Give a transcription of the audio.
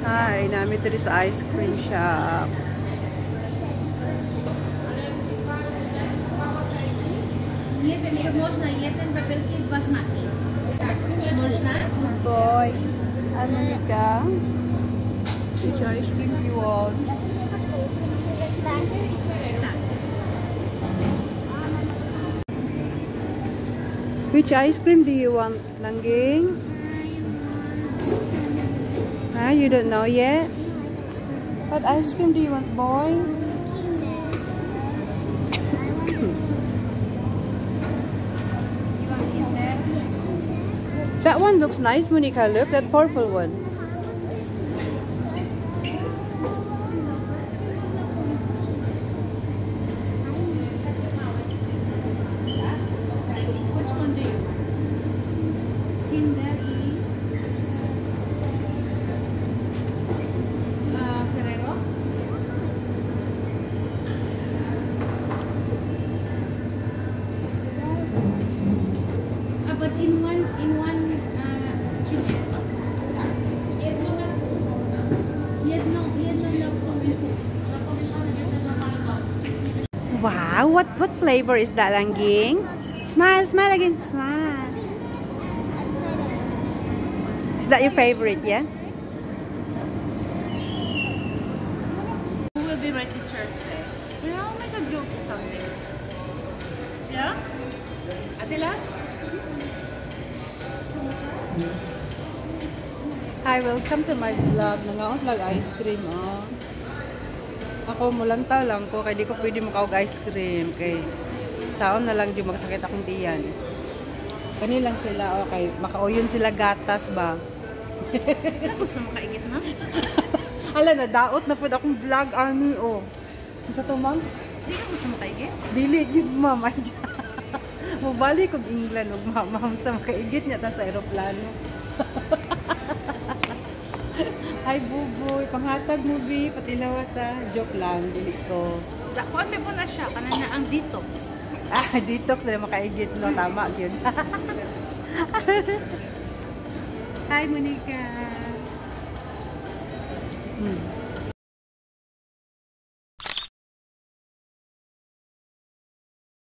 Hi, namin dito sa ice cream shop. Boy, America. Which ice cream do you want? Which ice cream do you want, Langging? Ah, you don't know yet? What ice cream do you want, boy? That one looks nice, Monica. Look, that purple one. Which one do you want? Kinder Ferrero? But in one chicken. Wow, what flavor is that, Langging? Smile, smile again, smile. Is that your favorite, yeah? Who will be my teacher today? I'll make a joke or something. Yeah? Atila? Hi, welcome to my vlog. Nangaon vlog ice cream, oh. Ako mulantaw lang ko, kaya di ko pwede makaog ice cream. Kay saon na lang di magsakit akong tiyan. Kani lang sila, okay. Makauyon sila gatas ba? Gusto mo kaigit, ma'am? Ala na, daot na po akong vlog, ani, oh. Sa to, ma'am? Di ka gusto mo kaigit? Dili, yun, ma'am. Mubalik kong England, ma'am, sa makaigit niya ta sa aeroplano. Hi, Buboy. Panghatag mo, B. Patilawata. Joke lang. Dili ko. Dakuan mo na siya. Kanan na ang detox. Ah, detox na makaigit, no? Tama, yun. Hi, Monica.